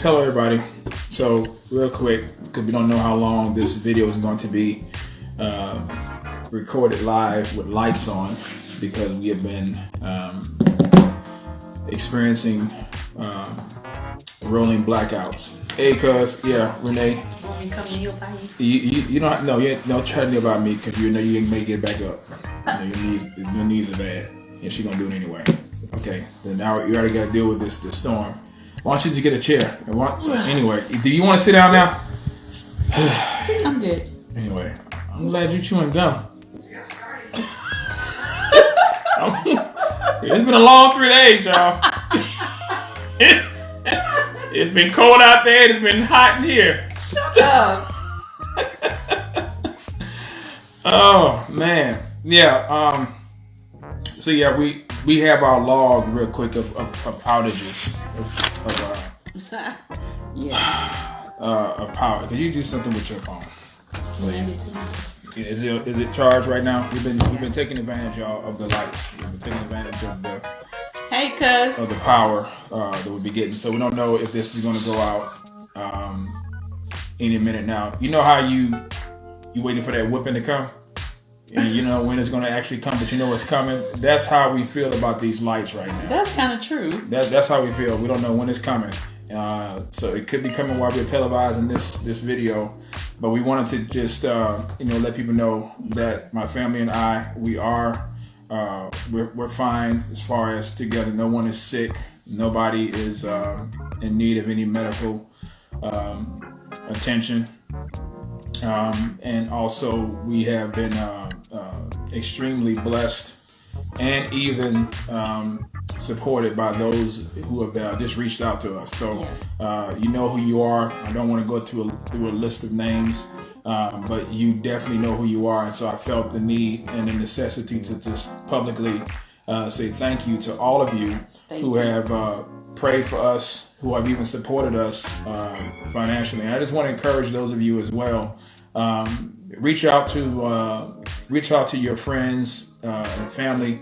Hello everybody. So real quick, because we don't know how long this video is going to be recorded live with lights on, because we have been experiencing rolling blackouts. Hey, cuz, yeah, Renee. Want me to come to you about you? You don't try to know about me, because you know you may get back up. You know, your knees are bad, and she's gonna do it anyway. Okay, then now you already got to deal with this storm. Why don't you just get a chair? Anyway, do you want to sit down now? I'm good. Anyway, I'm glad you're chewing gum. It's been a long 3 days, y'all. It's been cold out there. It's been hot in here. Shut up. Oh man, yeah. So yeah, we have our log real quick of outages of power. Could you do something with your phone? Is it charged right now? We've been taking advantage, y'all, of the lights. We've been taking advantage of the power that we'll be getting. So we don't know if this is going to go out any minute now. You know how you waiting for that whipping to come? And you know when it's going to actually come, but you know it's coming. That's how we feel about these lights right now. That's kind of true. That's how we feel. We don't know when it's coming. So it could be coming while we're televising this video. But we wanted to just let people know that my family and I, we're fine as far as together. No one is sick. Nobody is in need of any medical attention. And also we have been extremely blessed and even supported by those who have just reached out to us. So you know who you are. I don't want to go through a list of names, but you definitely know who you are. And so I felt the need and the necessity to just publicly say thank you to all of you who have prayed for us, who have even supported us financially. And I just want to encourage those of you as well. Reach out to your friends and family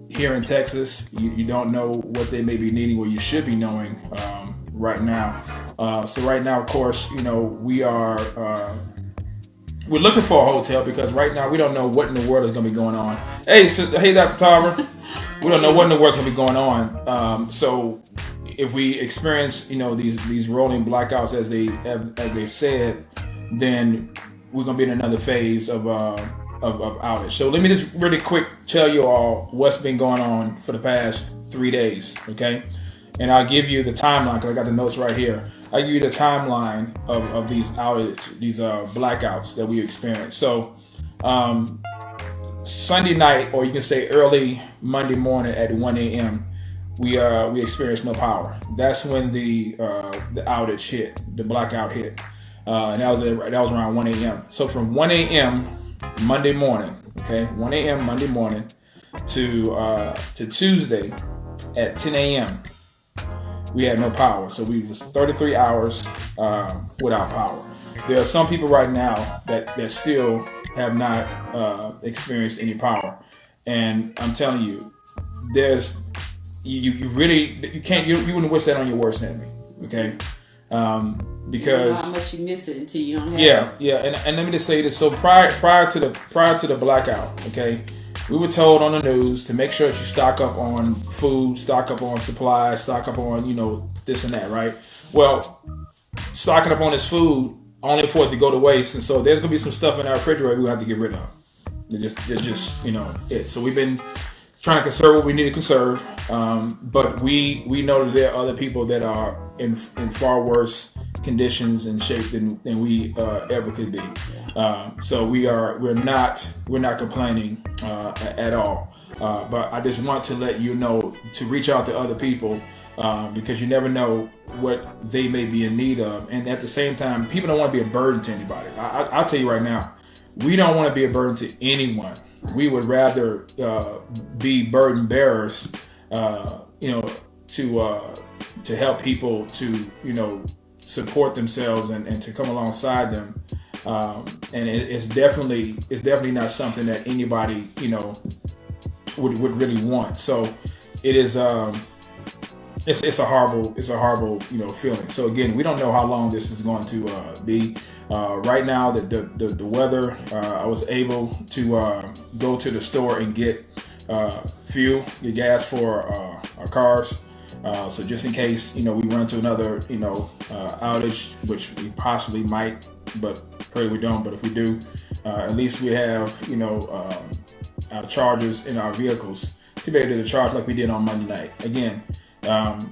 here in Texas. You don't know what they may be needing, or you should be knowing right now. So right now, of course, we're looking for a hotel, because right now we don't know what in the world is going to be going on. Hey, Dr. Tarver, we don't know what in the world is going to be going on. So if we experience these rolling blackouts as they've said, then we're going to be in another phase of outage. So let me just really quick tell you all what's been going on for the past 3 days, okay? And I'll give you the timeline, because I got the notes right here. I'll give you the timeline of these outages, these blackouts that we experienced. So Sunday night, or you can say early Monday morning at 1 a.m., we experienced no power. That's when the outage hit, the blackout hit. And that was around 1 a.m. So from 1 a.m. Monday morning, okay, 1 a.m. Monday morning to Tuesday at 10 a.m. we had no power. So we was 33 hours without power. There are some people right now that still have not experienced any power, and I'm telling you, you wouldn't wish that on your worst enemy, okay? Because you know how much you miss it until you don't have it. And let me just say this. So prior to the blackout, okay, we were told on the news to make sure that you stock up on food, stock up on supplies, stock up on this and that, right? Well, stocking up on this food only for it to go to waste, and so there's gonna be some stuff in our refrigerator we have to get rid of. It's just it. So we've been trying to conserve what we need to conserve, but we know that there are other people that are in far worse conditions and shape than we ever could be. So we're not complaining at all. But I just want to let you know to reach out to other people, because you never know what they may be in need of. And at the same time, people don't want to be a burden to anybody. I'll tell you right now, we don't want to be a burden to anyone. We would rather be burden bearers, to help people to support themselves and to come alongside them. And it's definitely not something that anybody would really want. So it is it's a horrible feeling. So again, we don't know how long this is going to be. Right now, the weather, I was able to go to the store and get fuel, get gas for our cars. So just in case, we run into another, outage, which we possibly might, but pray we don't. But if we do, at least we have, our chargers in our vehicles to be able to charge like we did on Monday night. Again,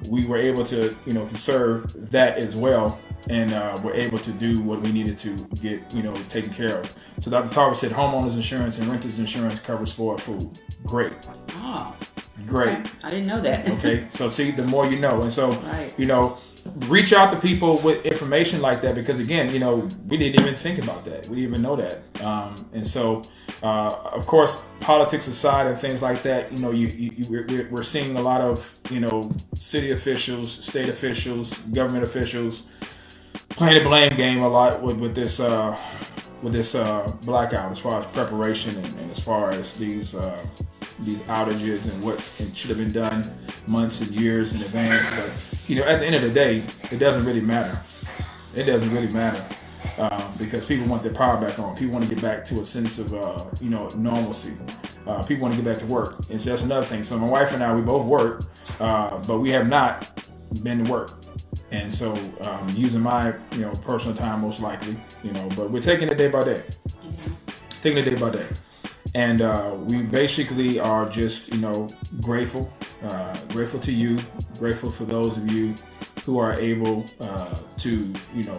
we were able to, conserve that as well. And we're able to do what we needed to get, taken care of. So Dr. Tarver said homeowners insurance and renters insurance covers spoiled food. Great. Oh. Great. Okay. I didn't know that. Okay. So see, the more you know. And so, right. Reach out to people with information like that because again, we didn't even think about that. We didn't even know that. And so, of course, politics aside and things like that, we're seeing a lot of, city officials, state officials, government officials playing the blame game a lot with this blackout as far as preparation and as far as these outages and what should have been done months and years in advance. But at the end of the day, it doesn't really matter. It doesn't really matter because people want their power back on. People want to get back to a sense of normalcy. People want to get back to work, and so that's another thing. So my wife and I, we both work, but we have not been to work. And so using my, personal time most likely, but we're taking it day by day. Taking it day by day. And we basically are just, grateful. Grateful to you. Grateful for those of you who are able to,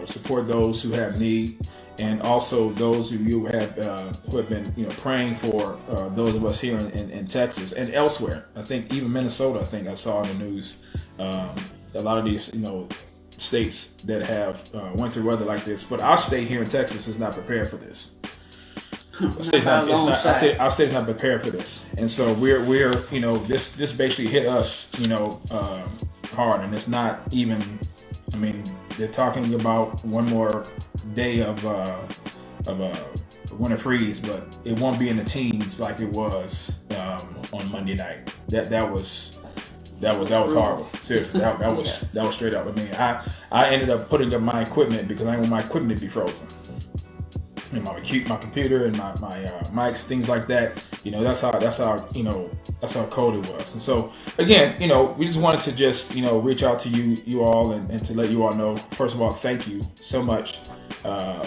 support those who have need. And also those of you who have been, praying for those of us here in Texas and elsewhere. I think even Minnesota, I saw in the news. A lot of these, states that have winter weather like this, but our state here in Texas is not prepared for this. Our state's not prepared for this, and so we're this basically hit us, hard, and it's not even. I mean, they're talking about one more day of winter freeze, but it won't be in the teens like it was on Monday night. That was horrible. Seriously, that was straight up. I mean, I ended up putting up my equipment because I didn't want my equipment to be frozen. My computer and my mics, things like that. That's how cold it was. And so again, we just wanted to just reach out to you all and to let you all know. First of all, thank you so much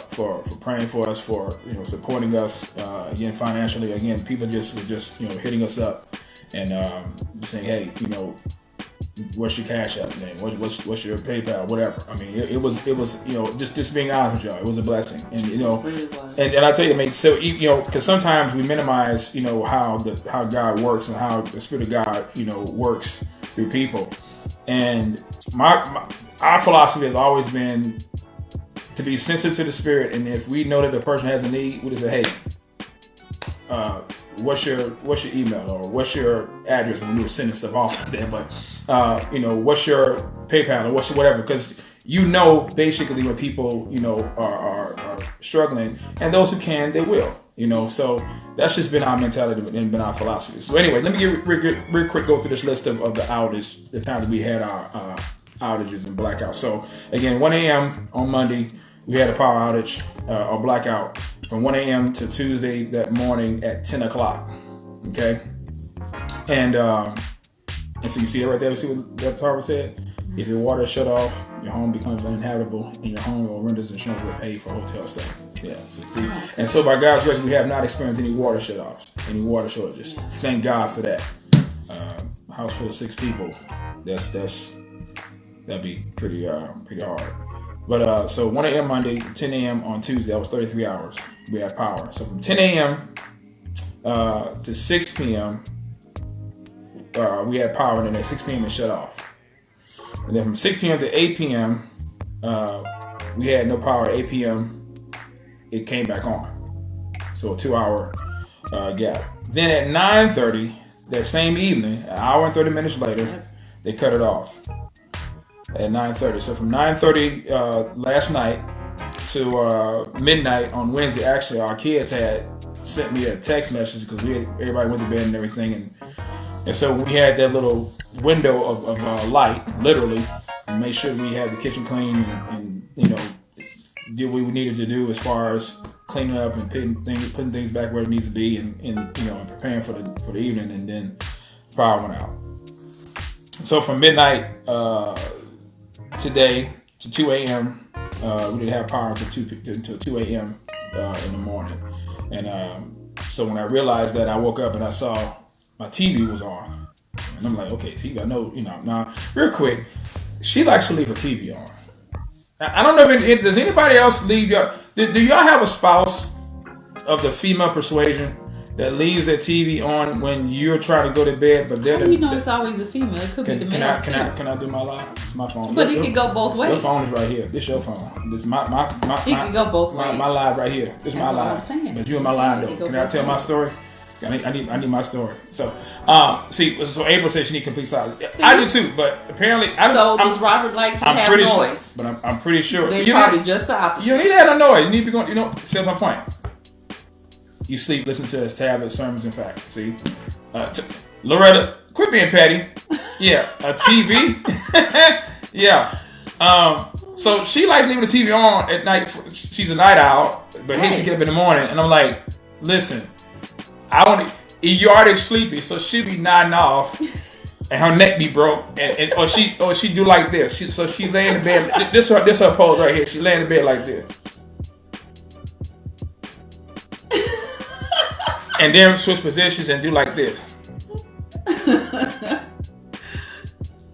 for praying for us, for supporting us again financially. Again, people just were hitting us up. And saying, hey, what's your Cash App name? What's your PayPal? Whatever. I mean, it was just being honest with y'all. It was a blessing, and and I tell you, I mean, so because sometimes we minimize, how God works and how the Spirit of God, works through people. And our philosophy has always been to be sensitive to the Spirit, and if we know that the person has a need, we just say, hey. What's your email or what's your address when we were sending stuff off there, but what's your PayPal or what's your whatever, because basically when people are struggling, and those who can, they will, so that's just been our mentality and been our philosophy. So anyway, let me get real quick go through this list of the outage, the time that we had our outages and blackouts. So again, 1 a.m. on Monday we had a power outage or blackout from 1 a.m. to Tuesday that morning at 10 o'clock. Okay? And so you see it right there? You see what Dr. Tarver said? If your water is shut off, your home becomes uninhabitable, and your home or renter's insurance will pay for hotel stay. Yeah. So see? And so by God's grace, we have not experienced any water shut-offs, any water shortages. Thank God for that. House full of 6 people. That'd be pretty hard. But so 1 a.m. Monday, 10 a.m. on Tuesday, that was 33 hours. We had power. So from 10 a.m. To 6 p.m., we had power, and then at 6 p.m. it shut off. And then from 6 p.m. to 8 p.m., we had no power. At 8 p.m., it came back on. So a 2-hour gap. Then at 9:30, that same evening, an hour and 30 minutes later, they cut it off. At 9:30. So from 9:30 last night to midnight on Wednesday, actually, our kids had sent me a text message because everybody went to bed and everything, and And so we had that little window of light, literally, and made sure we had the kitchen clean and did what we needed to do as far as cleaning up and putting things back where it needs to be, and preparing for the evening, and then power went out. So from midnight today to 2 a.m., we didn't have power until 2 a.m. In the morning. And so when I realized that, I woke up and I saw my TV was on. And I'm like, okay, TV, I know, Now, real quick, she likes to leave her TV on. I don't know if does anybody else leave your... Do y'all have a spouse of the female persuasion that leaves their TV on when you're trying to go to bed, but they're... it's always a female. It could be the male. Can I do my live? It's my phone. But it can go both ways. Your phone is right here. This your phone. This is my it can go both ways. My live right here. This is my live. I'm saying. But you in my live though. Can I tell my story? I need my story. So, so April says she need complete silence. See? I do too, but apparently I don't. So does Robert like to have noise? Sure, but I'm pretty sure. They're probably just the opposite. You don't need to have no noise. You need to be going. That's my point. You sleep, listen to his tablets, sermons, and facts. See, Loretta, quit being petty. Yeah, a TV. Yeah. So she likes leaving the TV on at night. She's a night owl, but hey, she get up in the morning, and I'm like, listen. You're already sleepy, so she be nodding off, and her neck be broke, or she do like this. She lay in the bed. This her pose right here. She lay in the bed like this, and then switch positions and do like this.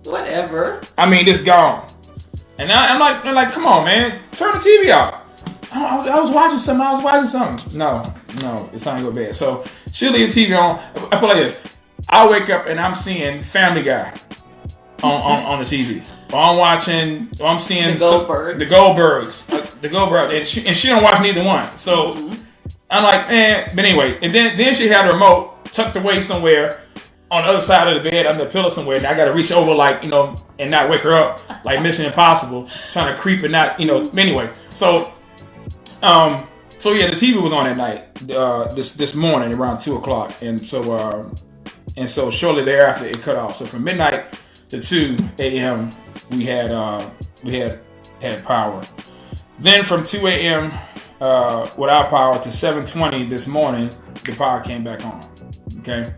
Whatever. I mean, it's gone, and I'm like, come on, man, turn the TV off. I was watching something. No, it's time to go to bed. So she'll leave the TV on. I put like this. I wake up and I'm seeing Family Guy on the TV. Or I'm seeing the Goldbergs. The Goldbergs. And she don't watch neither one. So I'm like, man. But anyway, and then she had the remote tucked away somewhere on the other side of the bed under the pillow somewhere. And I got to reach over and not wake her up like Mission Impossible, trying to creep and not, Anyway, so yeah, the TV was on at night this morning around 2:00, and so shortly thereafter it cut off. So from midnight to 2 a.m. we had power. Then from 2 a.m. Without power to 7:20 this morning, the power came back on. Okay.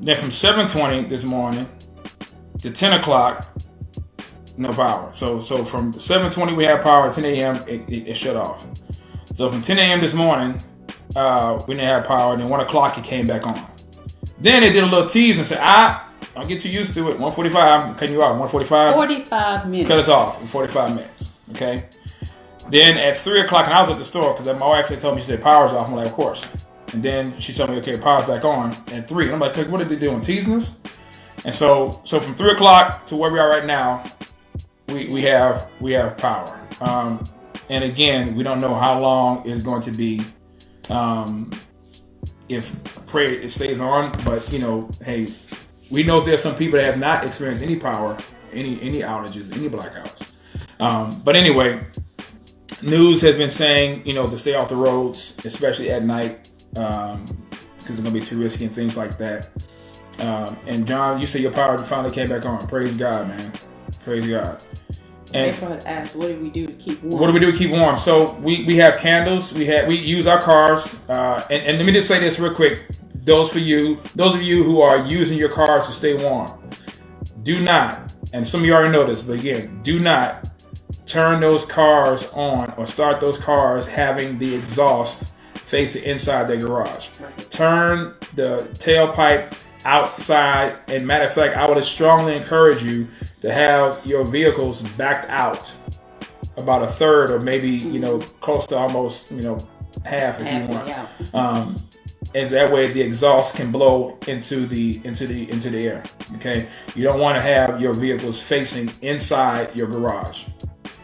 Then from 7:20 this morning to 10 o'clock, no power. So from 7:20 we had power. 10 a.m. it shut off. So from 10 a.m. this morning we didn't have power. Then 1 o'clock it came back on. Then they did a little tease and said, I'll get you used to it. 1:45. I'm cutting you off. 1:45. 45 minutes. Cut us off in 45 minutes. Okay. Then at 3 o'clock, and I was at the store because my wife had told me, she said power's off. I'm like, of course. And then she told me, okay, power's back on at 3. And I'm like, what are they doing? Teasing us? And so from 3 o'clock to where we are right now, we have power. And again, we don't know how long it's going to be. If pray it stays on, but hey, we know there's some people that have not experienced any power, any outages, any blackouts. But anyway, news has been saying to stay off the roads, especially at night, because it's gonna be too risky and things like that. And John, you say your power finally came back on. Praise God, man. Praise God. And April had asked, what do we do to keep warm? What do we do to keep warm? So we have candles. We use our cars. And let me just say this real quick. Those of you who are using your cars to stay warm, do not, and some of you already know this, but again, do not turn those cars on or start those cars having the exhaust facing inside their garage. Right. Turn the tailpipe outside. And matter of fact, I would strongly encourage you to have your vehicles backed out about a third, or maybe close to almost half if you want. Yeah. And that way the exhaust can blow into the air. Okay, you don't want to have your vehicles facing inside your garage.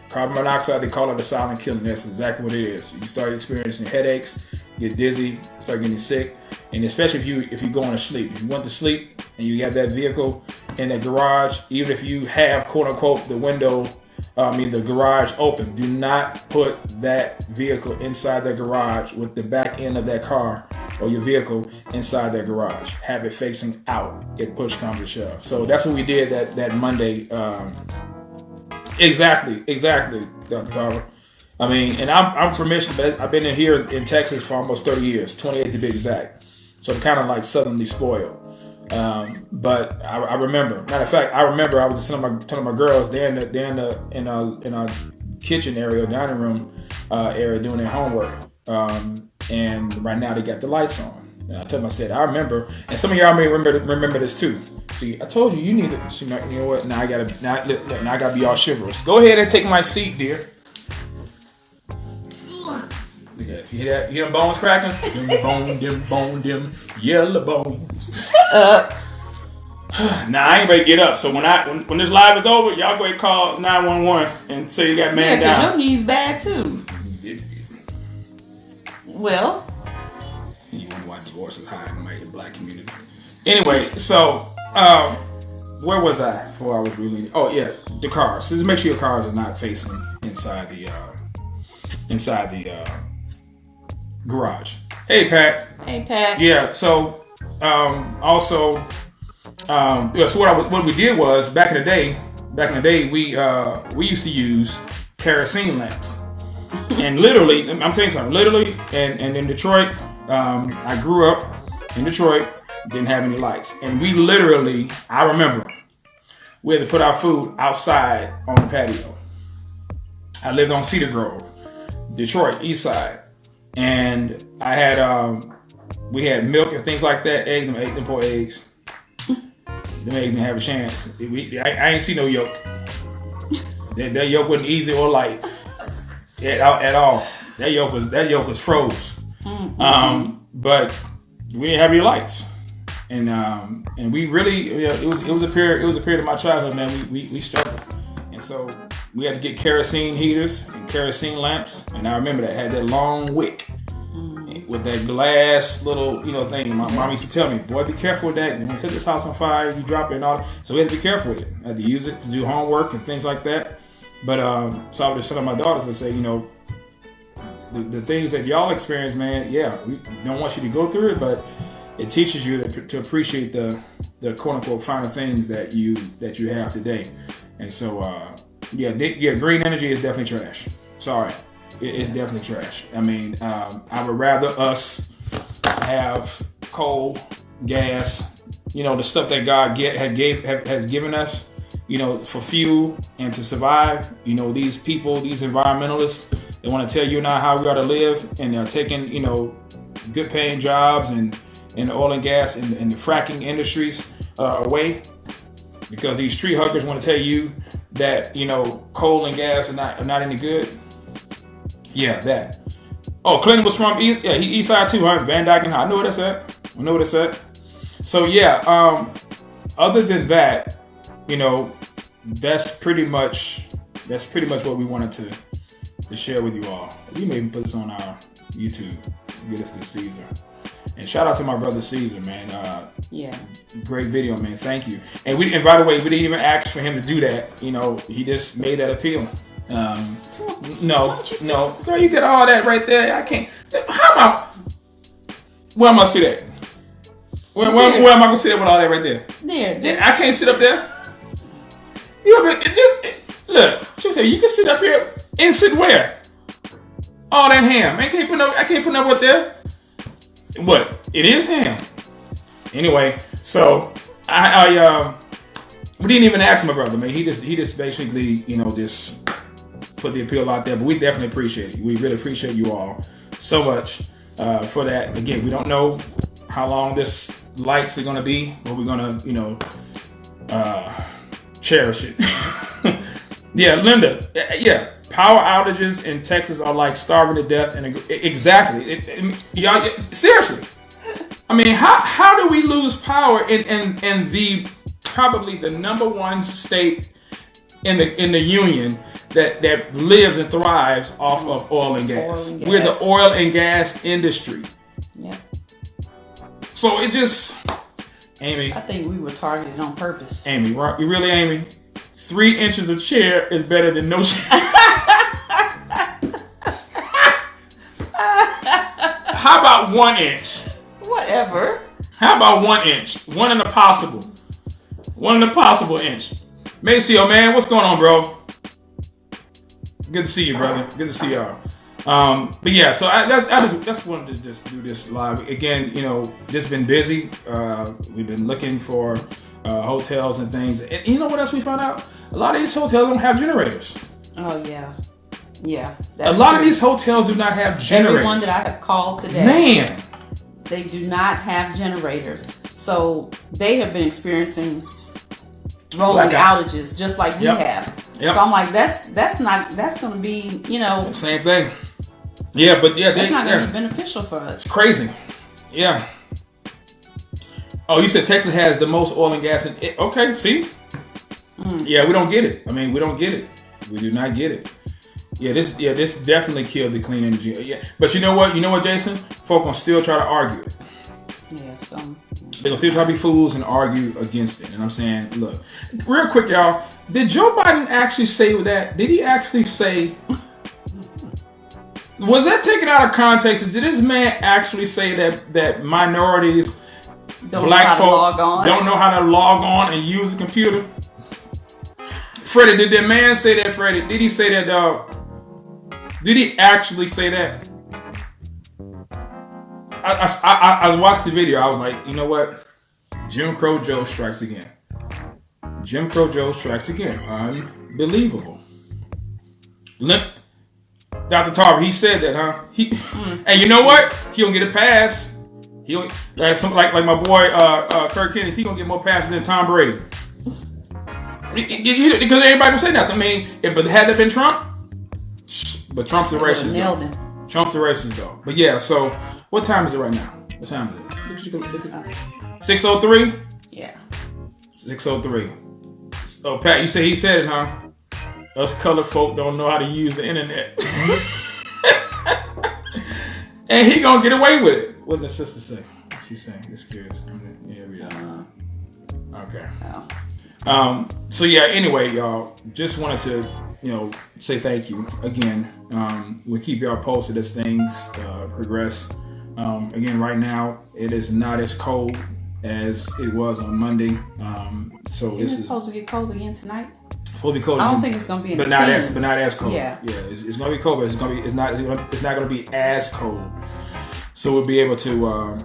Carbon monoxide, they call it a silent killer. That's exactly what it is. You start experiencing headaches, get dizzy, start getting sick, and especially if you're going to sleep. If you want to sleep and you have that vehicle in that garage, even if you have quote unquote the window the garage open. Do not put that vehicle inside the garage with the back end of that car or your vehicle inside that garage. Have it facing out if push comes to shove. So that's what we did that Monday. Exactly, Dr. Carver. I mean, and I'm from Michigan, but I've been here in Texas for almost 30 years, 28 to be exact. So I'm kind of like southernly spoiled. But I remember. Matter of fact, I remember I was just telling my girls they're in a kitchen area, dining room area, doing their homework. And right now they got the lights on. And I told them, I said, I remember, and some of y'all may remember this too. See, I told you you need to. See, you know what? Now I gotta be all chivalrous. Go ahead and take my seat, dear. Yeah, you hear that? You hear them bones cracking? them yellow bones. Nah, I ain't ready to get up. So when this live is over, y'all go ahead and call 911 and say you got man down. Yeah, 'cause your knees bad too. Well, you wonder why divorce is high in the black community. Anyway, so where was I before I was really? Oh yeah, the cars. So just make sure your cars are not facing inside the garage. Hey Pat. Yeah. So also, so what we did was back in the day we used to use kerosene lamps, and literally, I'm telling you something. Literally, and in Detroit, I grew up in Detroit, didn't have any lights, and we literally, I remember, we had to put our food outside on the patio. I lived on Cedar Grove, Detroit, East Side. And I had, we had milk and things like that. Eggs, them poor eggs. Them eggs didn't have a chance. I ain't see no yolk. That yolk wasn't easy or light at all. That yolk was froze. But we didn't have any lights, and we really, it was a period of my childhood, man. We struggled, and so we had to get kerosene heaters and kerosene lamps, and I remember that had that long wick with that glass little, thing. My mom used to tell me, boy, be careful with that. When you set this house on fire, you drop it and all that. So we had to be careful with it. I had to use it to do homework and things like that. But so I would just tell my daughters and say, the things that y'all experience, man, yeah, we don't want you to go through it, but it teaches you to appreciate the quote unquote finer things that you have today. And so green energy is definitely trash. Sorry, it's definitely trash. I mean, I would rather us have coal, gas, the stuff that God has given us, for fuel and to survive. These people, these environmentalists, they want to tell you and I how we ought to live, and they're taking, good paying jobs and the oil and gas and the fracking industries away, because these tree huggers want to tell you that, coal and gas are not any good. Yeah, that. Oh, Clinton was from East Side too, huh? Van Dyke and I know where that's at. So yeah, other than that, that's pretty much what we wanted to share with you all. We may even put this on our YouTube. Get us to Caesar. And shout out to my brother Caesar, man. Great video, man. Thank you. And by the way, we didn't even ask for him to do that. He just made that appeal. No, girl, you get all that right there. I can't. Where am I see that? Where am I gonna sit there with all that right there? There. I can't sit up there. Look, she said you can sit up here and sit where? All that ham. I can't put no up there. What? It is ham. Anyway, so I we didn't even ask my brother, man. He just basically, just put the appeal out there. But we definitely appreciate it. We really appreciate you all so much for that. Again, we don't know how long this lights are gonna be, but we're gonna, cherish it. Yeah, Linda. Yeah, power outages in Texas are like starving to death. And exactly, y'all, seriously. I mean, how do we lose power in the probably the number one state in the union that lives and thrives off of oil and gas? We're the oil and gas industry. Yeah. So it just, Amy. I think we were targeted on purpose. Amy, you really, Amy? 3 inches of chair is better than no chair. How about 1 inch? Whatever. How about 1 inch? One in a possible inch. Maceo, man, what's going on, bro? Good to see you, brother. Good to see y'all. But yeah, so I just wanted to just do this live again. You know, just been busy. We've been looking for hotels and things. And you know what else we found out? A lot of these hotels don't have generators. Oh yeah. Yeah. A lot of these hotels do not have generators. Everyone that I have called today, man, they do not have generators. So they have been experiencing rolling outages just like we have. Yep. So I'm like, that's going to be, you know, same thing. Yeah, but yeah, that's not going to be beneficial for us. It's crazy. Yeah. Oh, you said Texas has the most oil and gas. Okay, see? Yeah, we don't get it. I mean, we don't get it. We do not get it. This definitely killed the clean energy. Yeah, but you know what? Jason? Folk gonna still try to argue it. Yeah, they're gonna still try to be fools and argue against it. And I'm saying, look, real quick, y'all. Did Joe Biden actually say that? Did he actually say? Was that taken out of context? Did this man actually say that minorities, black folk, don't know how to log on and use a computer? Freddie, did that man say that? Freddie, did he say that, dog? Did he actually say that? I watched the video. I was like, you know what? Jim Crow Joe strikes again. Jim Crow Joe strikes again. Unbelievable. Dr. Tarver, he said that, huh? And you know what? He don't get a pass. He like my boy Kirk Kennedy. He gonna get more passes than Tom Brady. Because everybody can say that. I mean, but had it been Trump, but Trump's the racist though. Trump's the racist though. But yeah, so what time is it right now? What time is it? 6:03. Yeah. 6:03. Oh, Pat, you say he said it, huh? Us colored folk don't know how to use the internet, and he gonna get away with it. What did the sister say? What's she saying? Just curious. Okay. So yeah, anyway, y'all, just wanted to, say thank you again. We'll keep y'all posted as things progress. Again, right now, it is not as cold as it was on Monday. So it's supposed to get cold again tonight. Supposed to be cold. I don't think it's gonna be in but the not teens. but not as cold. Yeah, it's gonna be cold, but it's not gonna be as cold. So we'll be able to,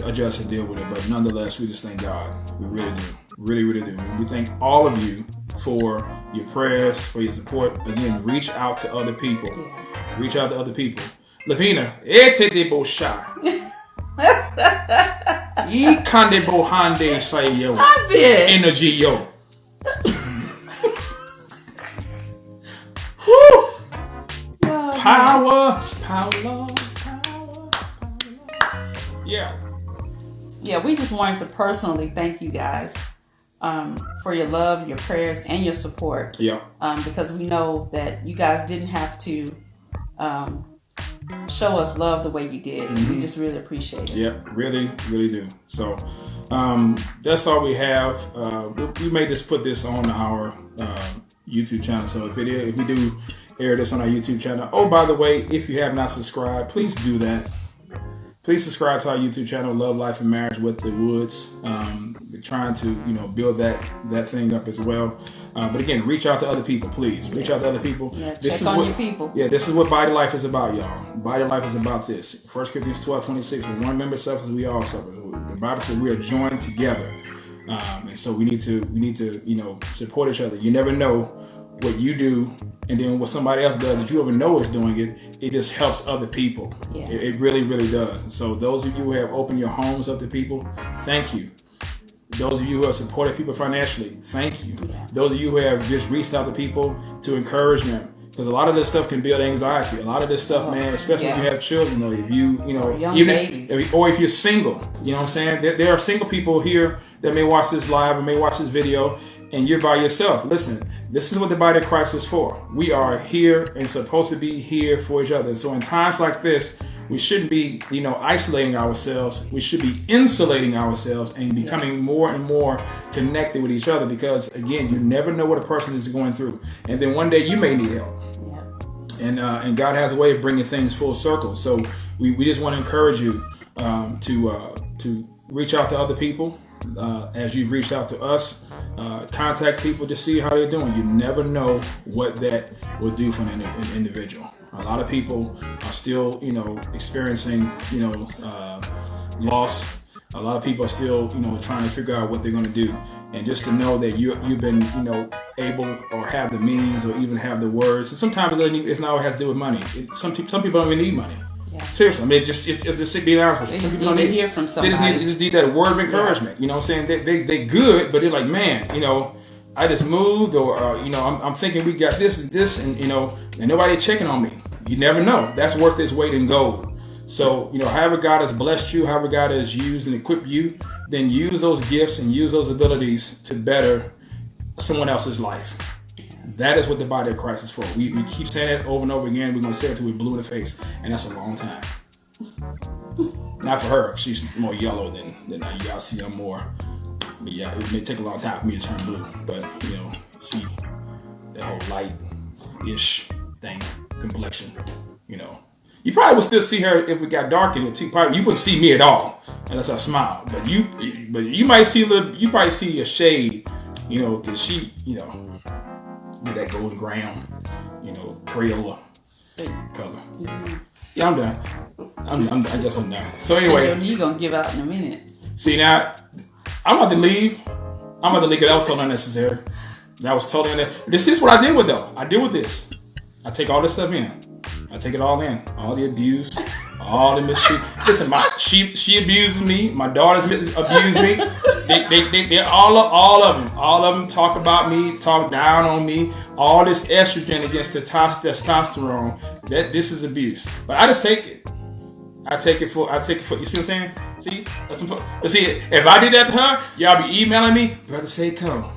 adjust and deal with it. But nonetheless, we just thank God. We really do. Really, really do. And we thank all of you for your prayers, for your support. Again, reach out to other people. Yeah. Reach out to other people. Lavina, etete bosha. Yi kande bohande sayo. Stop it. Energy yo. Power. Yeah. Yeah, we just wanted to personally thank you guys for your love, your prayers, and your support. Yeah. Because we know that you guys didn't have to show us love the way you did. Mm-hmm. We just really appreciate it. Yeah, really, really do. So that's all we have. We may just put this on our YouTube channel. So if we do air this on our YouTube channel. Oh, by the way, if you have not subscribed, please do that. Please subscribe to our YouTube channel, Love, Life, and Marriage with the Woods. We're trying to, build that thing up as well. But again, reach out to other people, please. Reach out to other people. Yeah, check on your people. Yeah, this is what Body Life is about, y'all. Body Life is about this. 1 Corinthians 12:26, when one member suffers, we all suffer. The Bible says we are joined together. And so we need to, support each other. You never know what you do and then what somebody else does that you ever know is doing it just helps other people. Yeah. It really, really does. And so those of you who have opened your homes up to people, thank you. Those of you who have supported people financially, thank you. Yeah. Those of you who have just reached out to people to encourage them. Because a lot of this stuff can build anxiety. A lot of this stuff, man, especially if you have children, though, if or if you're single, you know what I'm saying? There are single people here that may watch this live or may watch this video, and you're by yourself. Listen, this is what the body of Christ is for. We are here and supposed to be here for each other. So in times like this, we shouldn't be, isolating ourselves. We should be insulating ourselves and becoming more and more connected with each other, because again, you never know what a person is going through, and then one day you may need help. And God has a way of bringing things full circle. So we just want to encourage you to reach out to other people as you've reached out to us. Contact people to see how they're doing. You never know what that will do for an individual. A lot of people are still, experiencing, loss. A lot of people are still, trying to figure out what they're going to do. And just to know that you've been, able or have the means or even have the words. And sometimes it's not always has to do with money. Some people don't even need money. Yeah. Seriously, I mean, just being honest with you. They just need to hear from somebody. They just need that word of encouragement. You know what I'm saying? They good, but they're like, man, I just moved, or I'm thinking we got this, and and nobody checking on me. You never know. That's worth its weight in gold. So, however God has blessed you, however God has used and equipped you, then use those gifts and use those abilities to better someone else's life. That is what the body of Christ is for. We keep saying it over and over again. We're going to say it until we're blue in the face. And that's a long time. Not for her. She's more yellow than y'all see her more. But yeah, it may take a long time for me to turn blue. But, she, that whole light-ish thing, complexion, You probably would still see her if we got dark in it too. Probably you wouldn't see me at all unless I smile. But you might see you probably see a shade, because she, get that golden brown, Crayola color. Mm-hmm. Yeah, I'm done. I guess I'm done. So anyway, you're gonna give out in a minute. See now, I'm about to leave. Because that was totally unnecessary. That was totally unnecessary. This is what I deal with though. I deal with this. I take all this stuff in. I take it all in. All the abuse, all the mistreatment. Listen, she abuses me. My daughters abuse me. They all of them. All of them talk about me, talk down on me. All this estrogen against the testosterone. This is abuse. But I just take it. I take it for. You see what I'm saying? See? But see, if I did that to her, y'all be emailing me, Brother Saiko,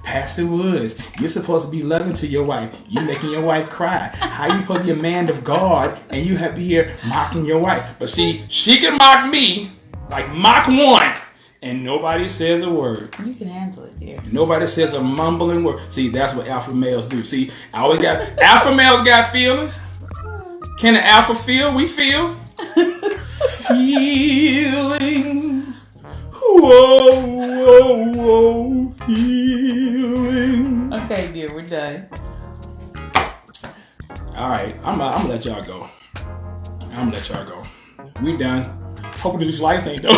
Pastor Woods, you're supposed to be loving to your wife. You making your wife cry. How you supposed to be a man of God and you have to be here mocking your wife? But see, she can mock me, like Mach 1, and nobody says a word. You can handle it, dear. Nobody says a mumbling word. See, that's what alpha males do. See, I always got alpha males got feelings. Can an alpha feel? We feel. Feelings. Whoa, feelings. Okay, dear, we're done. All right, I'm gonna let y'all go. We done. Hopefully these lights ain't though.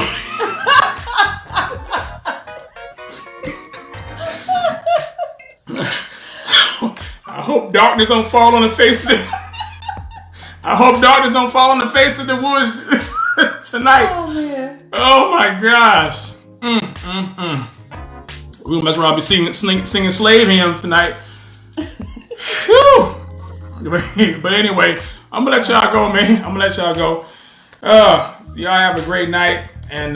I hope darkness don't fall on the face of the woods tonight. Oh man. Oh my gosh. We'll mess around and be singing slave hymns tonight. Whew. But anyway, I'm gonna let y'all go, man. Y'all have a great night, and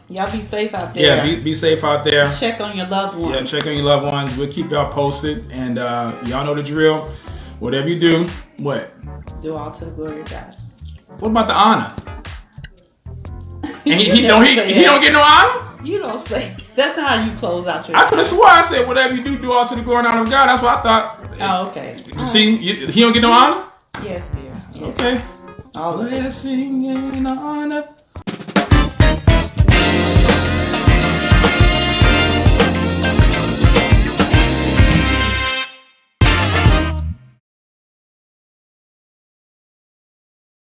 y'all be safe out there. Yeah, be safe out there. Check on your loved ones. Yeah, check on your loved ones. We'll keep y'all posted, and y'all know the drill. Whatever you do, what? Do all to the glory of God. What about the honor? And he don't get no honor? You don't say. That's not how you close out your. I could have swore I said whatever you do all to the glory and honor of God. That's what I thought. Oh, okay. See, he don't get no honor? Yes, dear. Yes. Okay. All blessing and honor